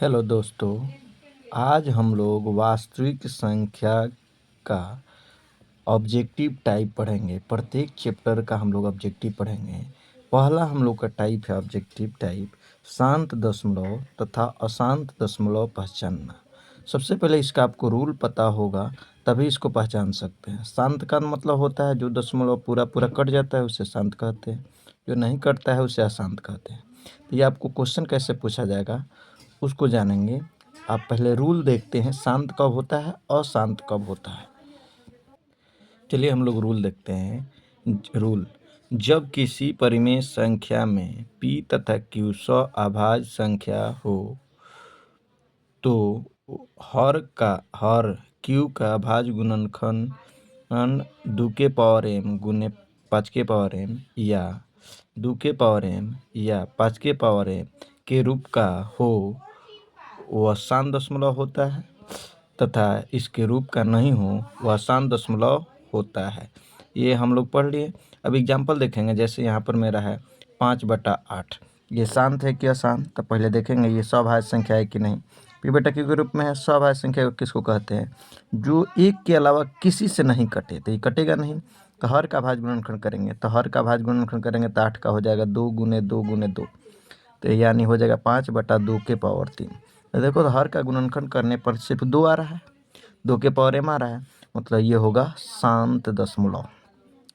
Hello दोस्तों, आज हम लोग वास्तविक संख्या का ऑब्जेक्टिव टाइप पढ़ेंगे। प्रत्येक चैप्टर का हम लोग ऑब्जेक्टिव पढ़ेंगे। पहला हम लोग का टाइप है ऑब्जेक्टिव टाइप शांत दशमलव तथा अशांत दशमलव पहचानना। सबसे पहले इसका आपको रूल पता होगा, तभी इसको पहचान सकते हैं। शांत का मतलब होता है जो दशमलव पूरा पूरा कट जाता है उसे शांत कहते हैं, जो नहीं कटता है उसे अशांत कहते हैं। तो ये आपको क्वेश्चन कैसे पूछा जाएगा उसको जानेंगे। आप पहले रूल देखते हैं, शांत कब होता है, अशांत कब होता है। चलिए हम लोग रूल देखते हैं। रूल, जब किसी परिमेय संख्या में p तथा q सौ अभाज्य संख्या हो तो हर q का अभाज्य गुणनखंड 2 के पावर m गुने 5 के पावर m या 2 के पावर m या 5 के पावर m के रूप का हो, वह शांत दशमलव होता है, तथा इसके रूप का नहीं हो वह अशांत दशमलव होता है। ये हम लोग पढ़ लिए। अब एग्जाम्पल देखेंगे। जैसे यहाँ पर मेरा है 5/8, ये शांत है कि अशांत। तो पहले देखेंगे ये सभाज्य संख्या है कि नहीं। p/q के रूप में है। सभाज्य संख्या किसको कहते हैं? जो एक के अलावा किसी से नहीं कटे, तो ये कटेगा नहीं। तो हर का भाज्य गुणनखंड करेंगे, तो हर का भाज्य गुणनखंड करेंगे तो 8 का हो जाएगा 2 गुने 2 गुने 2, तो यानी हो जाएगा 5/2 के पावर 3। तो देखो, तो हर का गुणनखंड करने पर सिर्फ 2 आ रहा है, 2 के पावर m आ रहा है, मतलब ये होगा शांत दशमलव।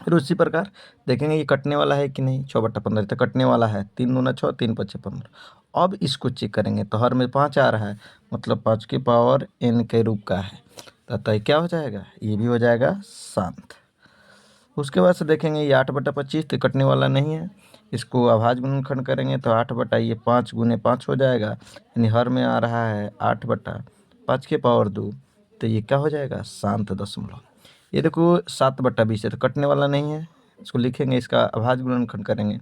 फिर उसी प्रकार देखेंगे ये कटने वाला है कि नहीं। 6/15 तो कटने वाला है, 3 दूना 6, 3 पचे 15। अब इसको चेक करेंगे तो हर में 5 आ रहा है, मतलब 5 के पावर n के रूप का है। तो क्या हो जाएगा? ये भी हो जाएगा शांत। उसके बाद से देखेंगे ये 8/25 तो कटने वाला नहीं है। इसको अभाज्य गुणनखंड करेंगे तो 8/5 गुने 5 हो जाएगा, यानी हर में आ रहा है 8/5 के पावर 2। तो ये क्या हो जाएगा? शांत दशमलव। ये देखो 7/20 है तो कटने वाला नहीं है। इसको लिखेंगे, इसका अभाज्य गुणनखंड करेंगे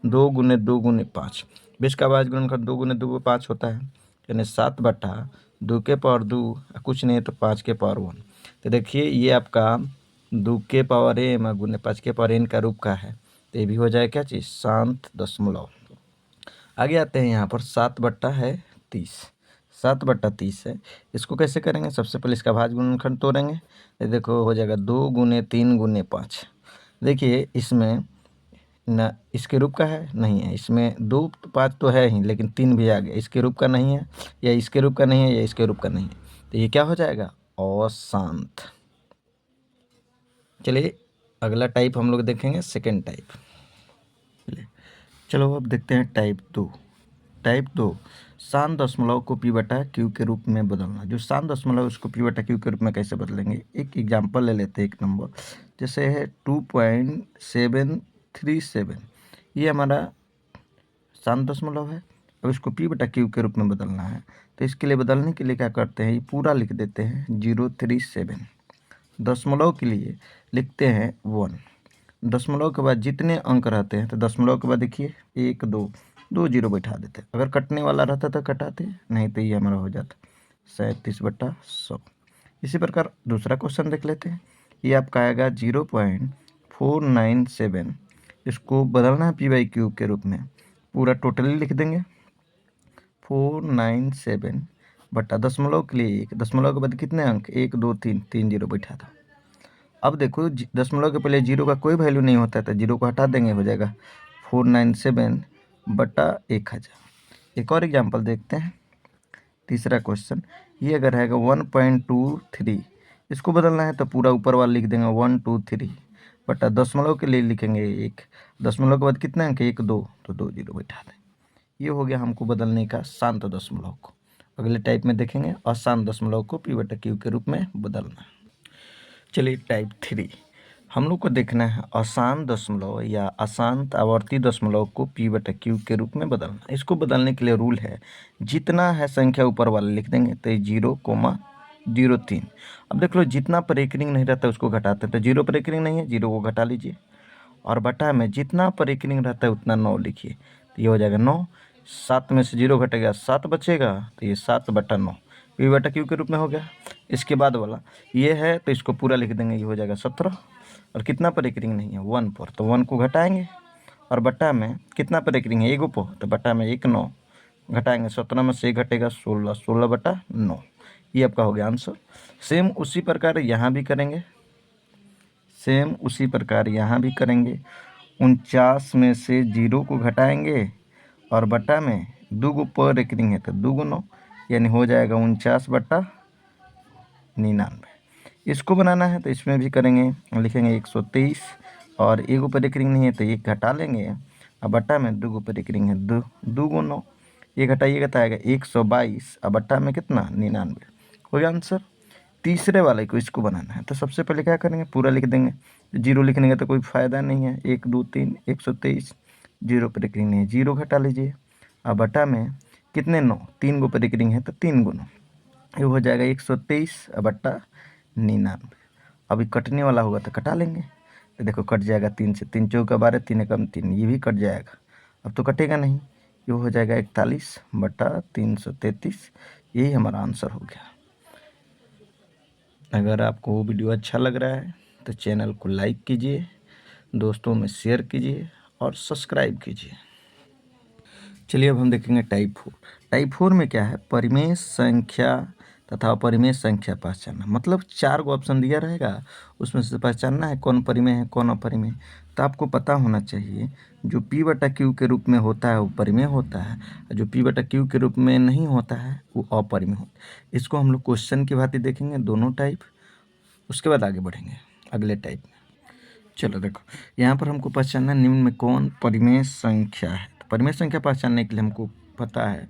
2 गुने 2 गुने 5। 20 का अभाज्य गुणनखंड 2 गुने 2 गुने 5 होता है, यानी 7/2 के पावर 2, कुछ नहीं है तो 5 के पावर 1। तो देखिए ये आपका 2 के पावर m गुने 5 के पावर n का रूप का है, तो ये भी हो जाए क्या चीज़? शांत दशमलव। आगे आते हैं यहाँ पर 7/30। 7/30 है, इसको कैसे करेंगे? सबसे पहले इसका भाज्य गुणनखंड तोड़ेंगे। ये देखो हो जाएगा 2 गुने 3 गुने 5। देखिए इसमें न इसके रूप का है, नहीं है। इसमें 2 5 तो है ही, लेकिन 3 भी आ गया। इसके रूप का नहीं है, या इसके रूप का नहीं है, या इसके रूप का नहीं है। तो ये क्या हो जाएगा? अशांत। चलिए अगला टाइप हम लोग देखेंगे, सेकेंड टाइप। चलो अब देखते हैं टाइप 2। टाइप 2, शांत दशमलव को p/q के रूप में बदलना। जो शांत दशमलव है उसको p/q के रूप में कैसे बदलेंगे? एक एग्जांपल ले लेते हैं, एक नंबर जैसे है 2.737। ये हमारा शांत दशमलव है। अब इसको p/q के रूप में बदलना है, तो इसके लिए बदलने के लिए क्या करते हैं, ये पूरा लिख देते हैं 037। दशमलव के लिए लिखते हैं 1। दशमलव के बाद जितने अंक रहते हैं, तो दशमलव के बाद देखिए 1 2 2 जीरो बैठा देते हैं। अगर कटने वाला रहता तो कटाते, नहीं तो ये हमारा हो जाता 37/100। इसी प्रकार दूसरा क्वेश्चन देख लेते हैं। ये आपका आएगा 0.497। इसको बदलना है p/q के रूप में, पूरा टोटली लिख देंगे 497 बटा दशमलव के लिए 1। दशमलव के बाद कितने अंक? 1 2 3, 3 जीरो बैठा था। अब देखो दशमलव के पहले जीरो का कोई वैल्यू नहीं होता है, तो जीरो को हटा देंगे, हो जाएगा 497/1000। एक और एग्जांपल देखते हैं, तीसरा क्वेश्चन। ये अगर है 1.23, इसको बदलना है तो पूरा ऊपर वाला लिख देंगे 123 बटा दशमलव के लिए लिखेंगे 1। दशमलव के बाद कितने अंक? 1 2, तो 2 जीरो बैठा दें। ये हो गया हमको बदलने का शांत दशमलव को। अगले टाइप में देखेंगे अशांत दशमलव को p/q के रूप में बदलना। चलिए टाइप 3, हम लोग को देखना है अशांत दशमलव या अशांत आवर्ती दशमलव को p/q के रूप में बदलना। इसको बदलने के लिए रूल है, जितना है संख्या ऊपर वाले लिख देंगे, तो 0,03। अब देख लो, जितना पर एक रिंग नहीं रहता उसको घटाते हैं, तो 0 पर एक रिंग नहीं है, 0 को घटा लीजिए, और बटा में जितना पर एक रिंग रहता है उतना 9 लिखिए, तो ये हो जाएगा 9। 7 में से 0 घटेगा, 7 बचेगा, तो ये 7/9 p/q के रूप में हो गया। इसके बाद वाला ये है, तो इसको पूरा लिख देंगे, ये हो जाएगा 17। और कितना पर एक रिंग नहीं है? 1 पर, तो 1 को घटाएंगे, और बटा में कितना पर एक रिंग है? 1 पर, तो बटा में 1 9, घटाएंगे, 17 में से घटेगा 16, 16/9, ये आपका हो गया आंसर। सेम उसी प्रकार यहाँ भी करेंगे, सेम उसी प्रकार यहाँ भी करेंगे। 49 में से 0 को घटाएंगे और बटा में 2 गो पर रेकरिंग है तो 2 गो 9, यानी हो जाएगा 49/99। इसको बनाना है तो इसमें भी करेंगे, लिखेंगे 123 और एक ऊपर रेकरिंग नहीं है तो एक घटा लेंगे और बटा में 2 ऊपर रेकरिंग है 2, 2 गो 9, ये घटाइएगा तो आएगा 122 और बटा में कितना 99, हो गया आंसर। तीसरे वाले को इसको बनाना है तो सबसे पहले क्या करेंगे, पूरा लिख देंगे। 0 लिखने का तो कोई फ़ायदा नहीं है, 1 2 3 123, 0 पर रेकरिंग नहीं है 0 घटा लीजिए और बटा में कितने 9, 3 गो पर रेकरिंग है तो 3 गो 9, ये हो जाएगा 123 बट्टा 99। अभी कटने वाला होगा तो कटा लेंगे, तो देखो कट जाएगा 3 से, 3 चौका 12, 3 एकम 3, ये भी कट जाएगा। अब तो कटेगा नहीं, ये हो जाएगा 41/333, यही हमारा आंसर हो गया। अगर आपको वो वीडियो अच्छा लग रहा है तो चैनल को लाइक कीजिए, दोस्तों में शेयर कीजिए और सब्सक्राइब कीजिए। चलिए अब हम देखेंगे टाइप 4। टाइप 4 में क्या है, परिमेय संख्या तथा अपरिमेय संख्या पहचानना। मतलब 4 गो ऑप्शन दिया रहेगा, उसमें से पहचानना है कौन परिमेय है कौन अपरिमेय। तो आपको पता होना चाहिए जो P/Q के रूप में होता है वो परिमेय होता है, और जो P/Q के रूप में नहीं होता है वो अपरिमेय होता है। इसको हम लोग क्वेश्चन की भांति देखेंगे दोनों टाइप, उसके बाद आगे बढ़ेंगे अगले टाइप में। चलो देखो, यहाँ पर हमको पहचानना निम्न में कौन परिमेय संख्या है। तो परिमेय संख्या पहचानने के लिए हमको पता है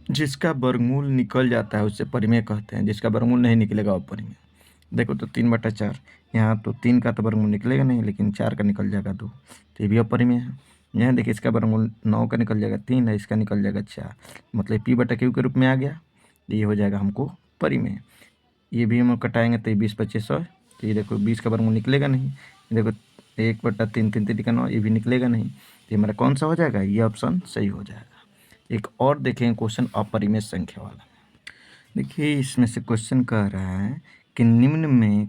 जिसका वर्गमूल निकल जाता है उसे परिमेय कहते हैं, जिसका वर्गमूल नहीं निकलेगा वो परिमेय। देखो तो 3/4, यहाँ तो 3 का तो वर्गमूल निकलेगा नहीं, लेकिन 4 का निकल जाएगा 2, तो ये भी अपरिमेय है। यहाँ देखिए इसका वर्गमूल 9 का निकल जाएगा 3 है, इसका निकल जाएगा 4, मतलब P/Q के रूप में आ गया, ये हो जाएगा हमको परिमेय। ये भी हम कटाएंगे तो ये 20 25 100, तो ये देखो 20 का वर्गमूल निकलेगा नहीं, ये देखो 1/3 3 3 का 9, ये भी निकलेगा नहीं, तो हमारा कौन सा हो जाएगा, ये ऑप्शन सही हो जाएगा। एक और देखें क्वेश्चन अपरिमेय संख्या वाला। देखिए इसमें से क्वेश्चन कह रहा है कि निम्न में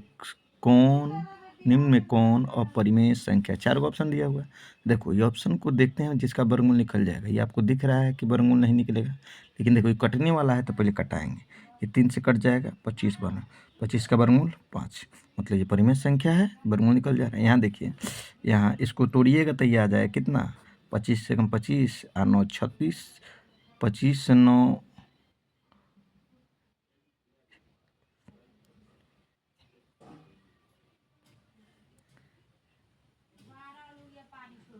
कौन अपरिमेय संख्या, 4 गो ऑप्शन दिया हुआ है। देखो ये ऑप्शन को देखते हैं जिसका वर्गमूल निकल जाएगा, ये आपको दिख रहा है कि वर्गमूल नहीं निकलेगा, लेकिन देखो ये कटने वाला है तो पहले कटाएंगे। ये 3 से कट जाएगा, 25 बना, 25 का वर्गमूल 5, मतलब ये परिमेय संख्या है, वर्गमूल निकल जा रहा है। यहाँ देखिए, यहाँ इसको तोड़िएगा तो ये आ जाएगा कितना, 25 से कम 25 और 9 36, 25 से 9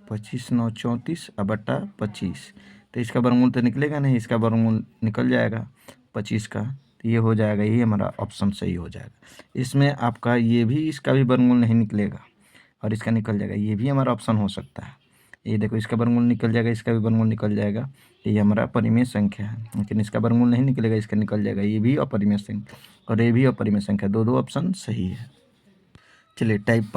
25 9 34 बटा 25, तो इसका वर्गमूल तो निकलेगा नहीं, इसका वर्गमूल निकल जाएगा 25 का, तो ये हो जाएगा, ये हमारा ऑप्शन सही हो जाएगा। इसमें आपका ये भी, इसका भी वर्गमूल नहीं निकलेगा और इसका निकल जाएगा, ये भी हमारा ऑप्शन हो सकता है। ये देखो इसका वर्गमूल निकल जाएगा, इसका भी वर्गमूल निकल जाएगा, ये हमारा परिमेय संख्या है, लेकिन इसका वर्गमूल नहीं निकलेगा, इसका निकल जाएगा, ये भी अपरिमेय संख्या और ये भी अपरिमेय संख्या, दो ऑप्शन सही है। चलिए टाइप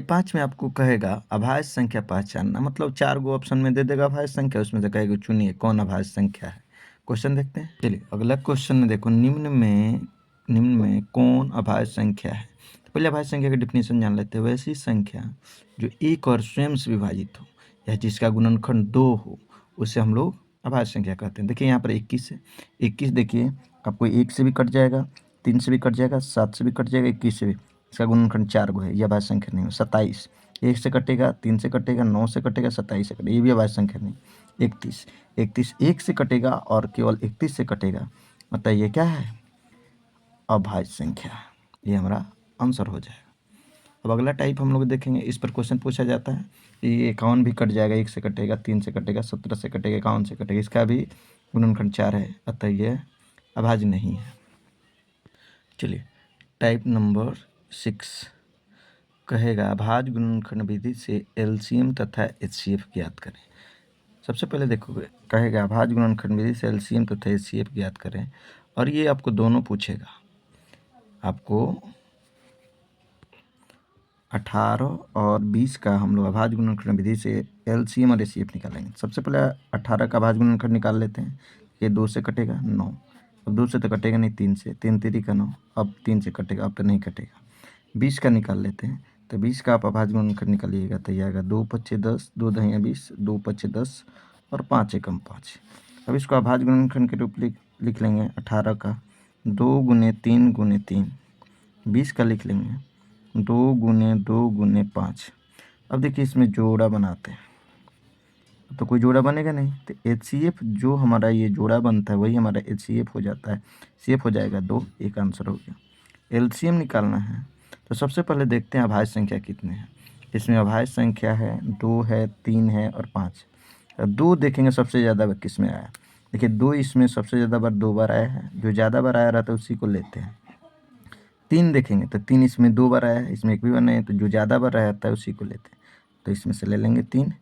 5 में आपको कहेगा अभाज्य संख्या पहचानना। मतलब 4 गो ऑप्शन में दे देगा अभाज्य संख्या, उसमें से कहेगा चुनिए कौन अभाज्य संख्या है। क्वेश्चन देखते हैं। चलिए अगला क्वेश्चन में देखो, निम्न में कौन अभाज्य संख्या है। तो पहले अभाज्य संख्या का डिफिनेशन जान लेते हैं। वैसी संख्या जो एक और स्वयं से विभाजित हो या जिसका गुणनखंड 2 हो, उसे हम लोग अभाज्य संख्या कहते हैं। देखिए यहाँ पर 21 है, 21 देखिए आपको 1 से भी कट जाएगा, 3 से भी कट जाएगा, 7 से भी कट जाएगा, 21 से भी, इसका गुणनखंड 4 गो है, यह अभाज्य संख्या नहीं है। 27 1 से कटेगा, 3 से कटेगा, 9 से कटेगा, 27 से कटेगा, ये भी अभाज्य संख्या नहीं। 31 1 से कटेगा और केवल 31 से कटेगा, मतलब ये क्या है, अभाज्य संख्या, ये हमारा आंसर हो जाएगा। अब अगला टाइप हम लोग देखेंगे, इस पर क्वेश्चन पूछा जाता है, ये 51 भी कट जाएगा, 1 से कटेगा, 3 से कटेगा, 17 से कटेगा, 51 से कटेगा, इसका भी गुणनखंड 4 है, अतः यह अभाज्य नहीं है। चलिए टाइप नंबर 6 कहेगा अभाज्य गुणनखंड विधि से एलसीएम तथा एचसीएफ ज्ञात करें। सबसे पहले देखो कहेगा अभाज्य गुणनखंड विधि से एलसीएम तथा एचसीएफ ज्ञात करें, और ये आपको दोनों पूछेगा। आपको 18 और 20 का हम लोग अभाज्य गुणनखंड विधि से एलसीएम और एचसीएफ निकालेंगे। सबसे पहले 18 का अभाज्य गुणनखंड निकाल लेते हैं। ये 2 से कटेगा 9, अब 2 से तो कटेगा नहीं, 3 से, 3 3 का 9, अब 3 से कटेगा, अब तो नहीं कटेगा। 20 का निकाल लेते हैं, तो 20 का आप अभाज्य गुणनखंड निकालिएगा तो ये आएगा 2 5 10, 2 दहिया 20, 2 5 10 और 5 एकम 5। अब इसको अभाज्य गुणनखंड के रूप लिख लेंगे 18 का 2 गुने 3 गुने 3, 20 का लिख लेंगे 2 गुने 2 गुने 5। अब देखिए इसमें जोड़ा बनाते हैं, तो कोई जोड़ा बनेगा नहीं, तो HCF जो हमारा ये जोड़ा बनता है वही हमारा HCF हो जाता है। CF हो जाएगा 2, एक आंसर हो गया। LCM निकालना है तो सबसे पहले देखते हैं अभाज्य संख्या कितने हैं। इसमें अभाज्य संख्या है 2 है, 3 है और 5। 2 देखेंगे सबसे ज़्यादा बार किस में आया। देखिए 2 इसमें सबसे ज़्यादा बार 2 बार आया है, जो ज़्यादा बार आया रहता है उसी को लेते हैं। 3 देखेंगे तो 3 इसमें 2 बार आया है, इसमें एक भी बार नहीं है, तो जो ज़्यादा बार रहता है उसी को लेते हैं, तो इसमें से ले लेंगे 3।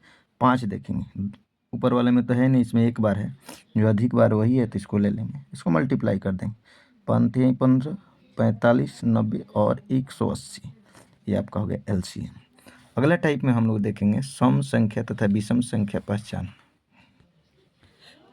5 देखेंगे, ऊपर वाले में तो है नहीं, इसमें एक बार है, जो अधिक बार वही है तो इसको ले लेंगे, इसको मल्टीप्लाई कर देंगे। 5 15, 45, 90 और 180, ये आपका हो गया LCM। अगला टाइप में हम लोग देखेंगे सम संख्या तथा विषम संख्या पहचान।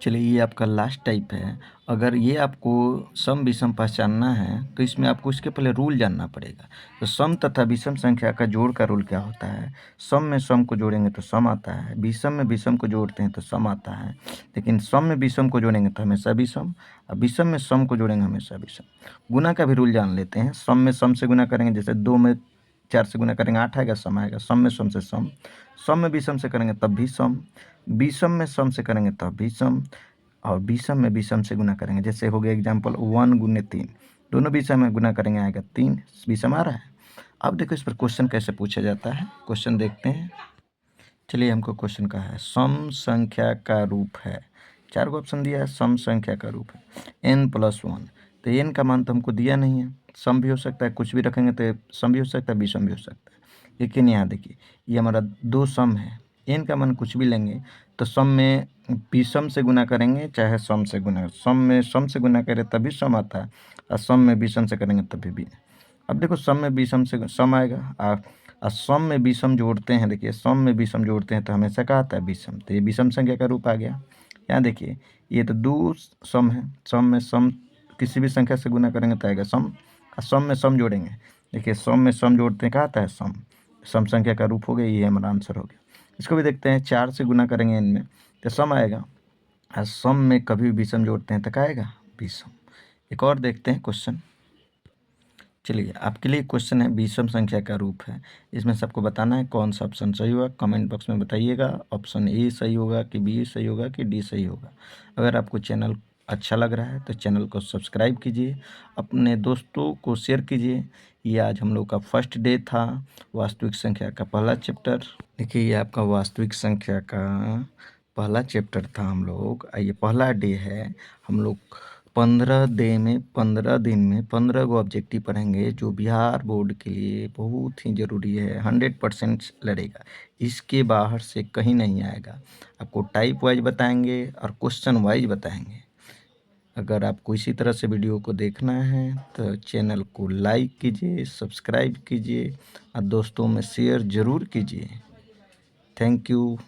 चलिए ये आपका लास्ट टाइप है। अगर ये आपको सम विषम पहचानना है तो इसमें आपको इसके पहले रूल जानना पड़ेगा। तो सम तथा विषम संख्या का जोड़ का रूल क्या होता है। सम में सम को जोड़ेंगे तो सम आता है, विषम में विषम को जोड़ते हैं तो सम आता है, लेकिन सम में विषम को जोड़ेंगे तो हमेशा विषम, और विषम में सम को जोड़ेंगे हमेशा विषम। गुना का भी रूल जान लेते हैं। सम में सम से गुना करेंगे, जैसे 2 में 4 से गुना करेंगे 8 आएगा, सम आएगा। सम में सम से सम, सम में विषम से करेंगे तब भी सम, विषम में सम से करेंगे तब भी सम, और विषम में विषम से गुना करेंगे, जैसे हो गया एग्जाम्पल 1 गुने 3, दोनों विषम में गुना करेंगे आएगा 3, विषम आ रहा है। अब देखो इस पर क्वेश्चन कैसे पूछा जाता है, क्वेश्चन देखते हैं। चलिए हमको क्वेश्चन का है सम संख्या का रूप है, 4 को ऑप्शन दिया है, सम संख्या का रूप है n+1। तो n का मान तो हमको दिया नहीं है, सम भी हो सकता है, कुछ भी रखेंगे तो सम भी हो सकता है, विषम भी हो सकता है। लेकिन यहाँ देखिए ये हमारा 2 सम है, n का मान कुछ भी लेंगे तो सम में विषम से गुना करेंगे चाहे सम से गुना, सम में सम से गुना करें तभी सम आता है, और सम में विषम से करेंगे तभी भी। अब देखो सम में विषम से सम आएगा, और सम में विषम जोड़ते हैं, देखिए सम में विषम जोड़ते हैं तो हमेशा क्या आता है विषम, तो ये विषम संख्या का रूप आ गया। यहाँ देखिए ये तो 2 सम है, सम में सम किसी भी संख्या से गुना करेंगे तो आएगा सम, और सम में सम जोड़ेंगे, देखिए सम में सम जोड़ते हैं क्या आता है सम, सम संख्या का रूप हो गया, ये हमारा आंसर हो गया। इसको भी देखते हैं, 4 से गुना करेंगे इनमें तो सम आएगा, और सम में कभी विषम जोड़ते हैं तो क्या आएगा विषम। एक और देखते हैं क्वेश्चन। चलिए आपके लिए क्वेश्चन है विषम संख्या का रूप है, इसमें सबको बताना है कौन सा ऑप्शन सही होगा, कमेंट बॉक्स में बताइएगा। ऑप्शन ए सही होगा कि बी सही होगा कि डी सही होगा। अगर आपको चैनल अच्छा लग रहा है तो चैनल को सब्सक्राइब कीजिए, अपने दोस्तों को शेयर कीजिए। ये आज हम लोग का फर्स्ट डे था वास्तविक संख्या का पहला चैप्टर। देखिए ये आपका वास्तविक संख्या का पहला चैप्टर था हम लोग, ये पहला डे है। हम लोग 15 दिन में 15 गो ऑब्जेक्टिव पढ़ेंगे, जो बिहार बोर्ड के लिए बहुत ही ज़रूरी है, 100% लड़ेगा, इसके बाहर से कहीं नहीं आएगा। आपको टाइप वाइज बताएंगे और क्वेश्चन वाइज बताएंगे। अगर आपको इसी तरह से वीडियो को देखना है तो चैनल को लाइक कीजिए, सब्सक्राइब कीजिए और दोस्तों में शेयर ज़रूर कीजिए। Thank you.